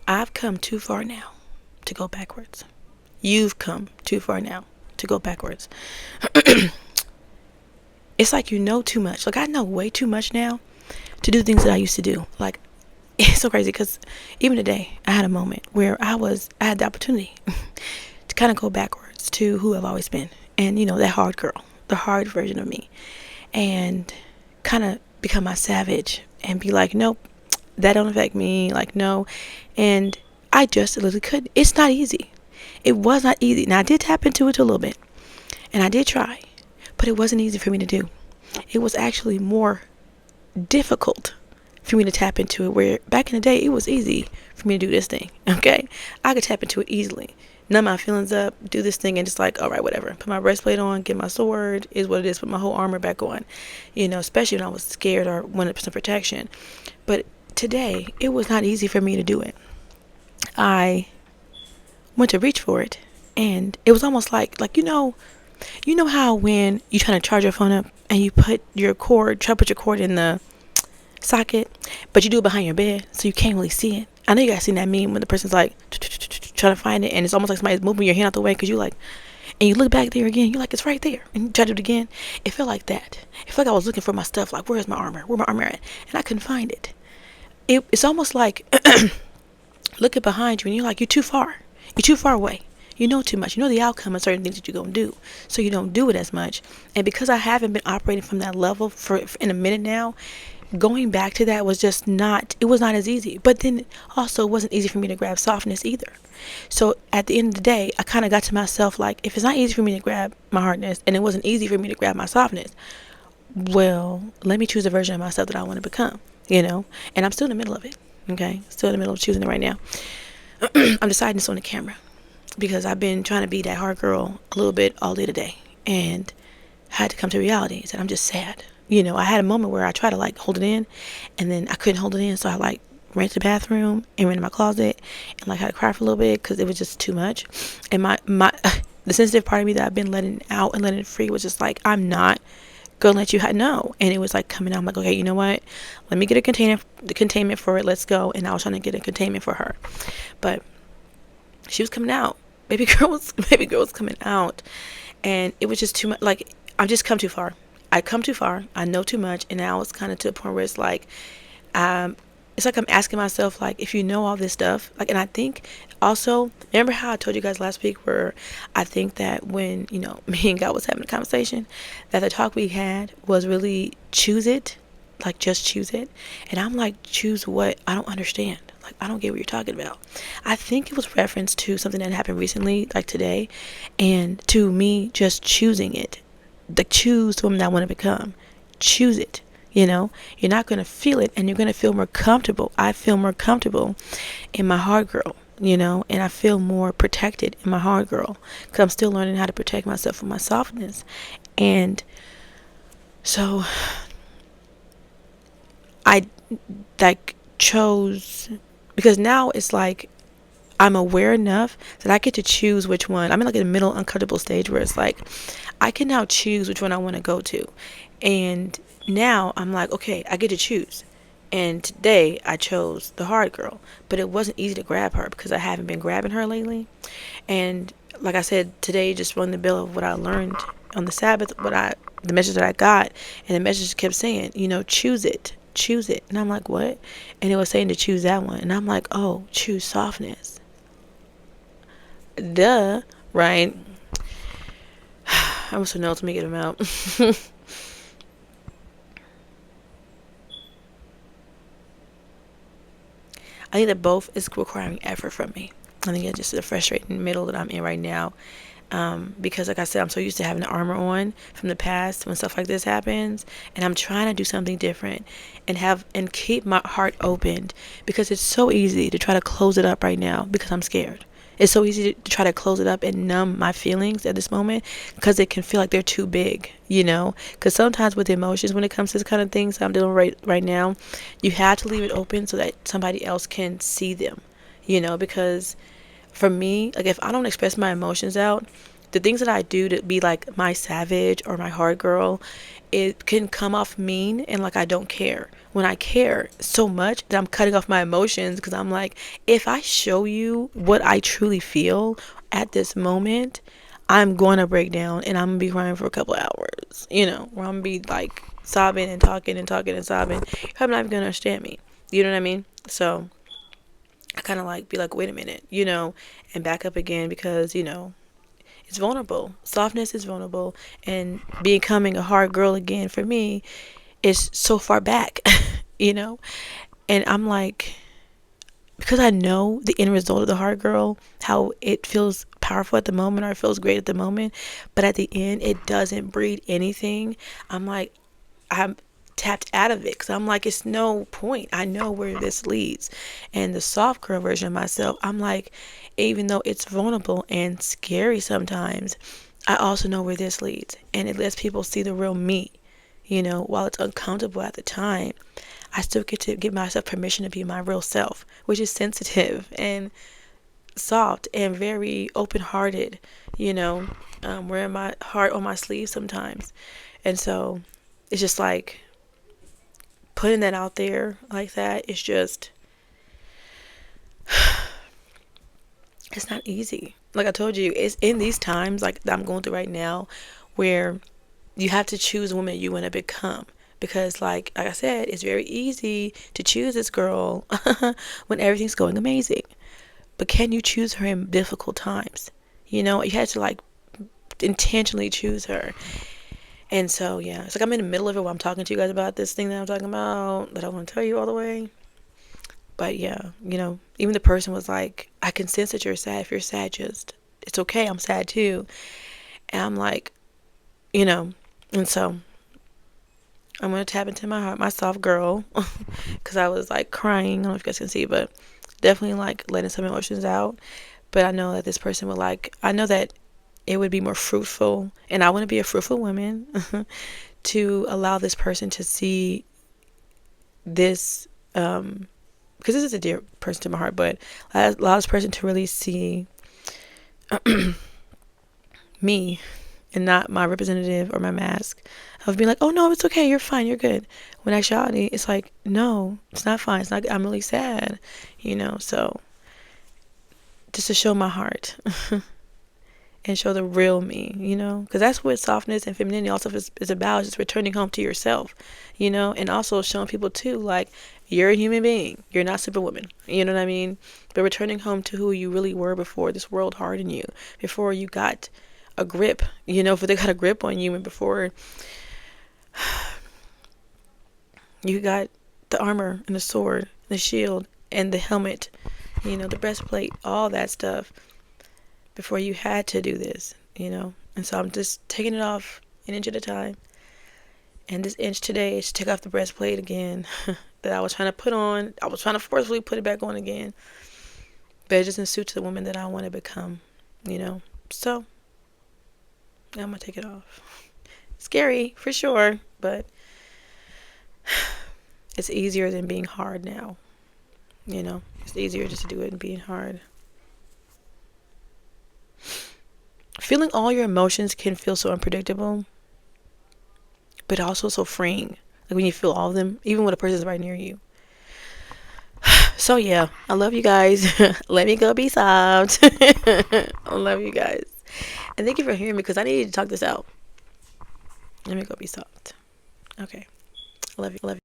I've come too far now to go backwards. You've come too far now to go backwards. It's like you know too much. Like, I know way too much now to do things that I used to do. Like, it's so crazy because even today, I had a moment where I had the opportunity to kind of go backwards to who I've always been. And, that hard girl, the hard version of me. And kind of become my savage and be like, nope, that don't affect me. Like, no. And I just literally couldn't. It's not easy. It was not easy. Now, I did tap into it a little bit. And I did try. But it wasn't easy for me to do. It was actually more difficult for me to tap into it, where back in the day it was easy for me to do this thing. Okay, I could tap into it easily, numb my feelings up, do this thing, and just like, all right, whatever, put my breastplate on, get my sword, is what it is, put my whole armor back on, especially when I was scared or wanted some protection. But today it was not easy for me to do it. I went to reach for it, and it was almost like how when you trying to charge your phone up and you try to put your cord in the socket, but you do it behind your bed, so you can't really see it. I know you guys seen that meme when the person's like trying to find it, and it's almost like somebody's moving your hand out the way because you like, and you look back there again, you're like, it's right there, and you try to do it again. It felt like that. It felt like I was looking for my stuff, like, where's my armor? Where my armor at? And I couldn't find it. It's almost like looking behind you, and you're like, you're too far. You're too far away. You know too much. You know the outcome of certain things that you're going to do. So you don't do it as much. And because I haven't been operating from that level for in a minute now, going back to that was it was not as easy. But then also it wasn't easy for me to grab softness either. So at the end of the day, I kind of got to myself like, if it's not easy for me to grab my hardness and it wasn't easy for me to grab my softness, well, let me choose the version of myself that I want to become, And I'm still in the middle of it. Okay. Still in the middle of choosing it right now. I'm deciding this on the camera because I've been trying to be that hard girl a little bit all day today, and I had to come to reality that I'm just sad. I had a moment where I tried to like hold it in, and then I couldn't hold it in, so I like ran to the bathroom and ran to my closet and like had to cry for a little bit because it was just too much. And my the sensitive part of me that I've been letting out and letting it free was just like, I'm not gonna let you know. And it was like coming out. I'm like, okay, you know what? Let me get the containment for it. Let's go. And I was trying to get a containment for her, but she was coming out. Baby girl was coming out, and it was just too much. Like, I've just come too far. I come too far. I know too much, and now it's kind of to a point where it's like I'm asking myself, like, if you know all this stuff, like, and I think also, remember how I told you guys last week where I think that when, me and God was having a conversation, that the talk we had was really choose it, like, just choose it. And I'm like, choose what? I don't understand. Like, I don't get what you're talking about. I think it was reference to something that happened recently, like today, and to me just choosing it. Like, choose the woman that I want to become. Choose it. You're not going to feel it, and you're going to feel more comfortable. I feel more comfortable in my hard girl, and I feel more protected in my hard girl because I'm still learning how to protect myself from my softness. And so I like chose, because now it's like I'm aware enough that I get to choose which one. I'm in like a middle uncomfortable stage where it's like I can now choose which one I want to go to. And now I'm like, okay, I get to choose. And today I chose the hard girl, but it wasn't easy to grab her because I haven't been grabbing her lately. And like I said, today just rung the bell of what I learned on the Sabbath, the message that I got, and the message kept saying, choose it. Choose it. And I'm like, what? And it was saying to choose that one. And I'm like, oh, choose softness. Duh, right? I was so nuts. Let me get him out. I think that both is requiring effort from me. I think it's just the frustrating middle that I'm in right now. Because like I said, I'm so used to having the armor on from the past when stuff like this happens, and I'm trying to do something different and keep my heart opened, because it's so easy to try to close it up right now because I'm scared. It's so easy to try to close it up and numb my feelings at this moment because it can feel like they're too big, because sometimes with emotions, when it comes to this kind of things I'm dealing with right now, you have to leave it open so that somebody else can see them, because for me, like, if I don't express my emotions out, the things that I do to be like my savage or my hard girl, it can come off mean and like I don't care, when I care so much that I'm cutting off my emotions, because I'm like, if I show you what I truly feel at this moment, I'm going to break down and I'm going to be crying for a couple of hours, where I'm going to be like sobbing and talking and talking and sobbing. You're probably not even going to understand me. You know what I mean? So I kind of like be like, wait a minute, and back up again, because, it's vulnerable. Softness is vulnerable, and becoming a hard girl again for me is so far back, you know? And I'm like, because I know the end result of the hard girl, how it feels powerful at the moment, or it feels great at the moment, but at the end, it doesn't breed anything. I'm like, I'm tapped out of it, because I'm like, it's no point. I know where this leads. And the soft girl version of myself, I'm like, even though it's vulnerable and scary sometimes, I also know where this leads. And it lets people see the real me. While it's uncomfortable at the time, I still get to give myself permission to be my real self, which is sensitive and soft and very open-hearted, wearing my heart on my sleeve sometimes. And so it's just like putting that out there like that is just, it's not easy. Like I told you, it's in these times like that I'm going through right now where you have to choose the woman you want to become. Because like I said, it's very easy to choose this girl when everything's going amazing. But can you choose her in difficult times? You have to like intentionally choose her. And so, yeah, it's like I'm in the middle of it while I'm talking to you guys about this thing that I'm talking about, that I want to tell you all the way. But yeah, even the person was like, I can sense that you're sad. If you're sad, it's okay. I'm sad too. And I'm like, and so I'm going to tap into my heart, my soft girl, because I was like crying. I don't know if you guys can see, but definitely like letting some emotions out. But I know that this person would I know that it would be more fruitful, and I want to be a fruitful woman, to allow this person to see this, because this is a dear person to my heart, but allow this person to really see me and not my representative or my mask of being like, oh no, it's okay, you're fine, you're good. When actuality, it's like, no, it's not fine, it's not, I'm really sad, so just to show my heart and show the real me, because that's what softness and femininity also is about, just returning home to yourself, and also showing people too, like, you're a human being, you're not Superwoman, you know what I mean? But returning home to who you really were before this world hardened you, before you got a grip, before they got a grip on you, and before you got the armor and the sword, the shield and the helmet, the breastplate, all that stuff, before you had to do this, And so I'm just taking it off an inch at a time. And this inch today is to take off the breastplate again that I was trying to put on. I was trying to forcefully put it back on again. But it doesn't suit the woman that I want to become, So I'm going to take it off. Scary, for sure, but it's easier than being hard now. It's easier just to do it and being hard. Feeling all your emotions can feel so unpredictable, but also so freeing. Like when you feel all of them, even when a person's right near you. So yeah, I love you guys. Let me go be soft. I love you guys. And thank you for hearing me, because I needed to talk this out. Let me go be soft. Okay. I love you.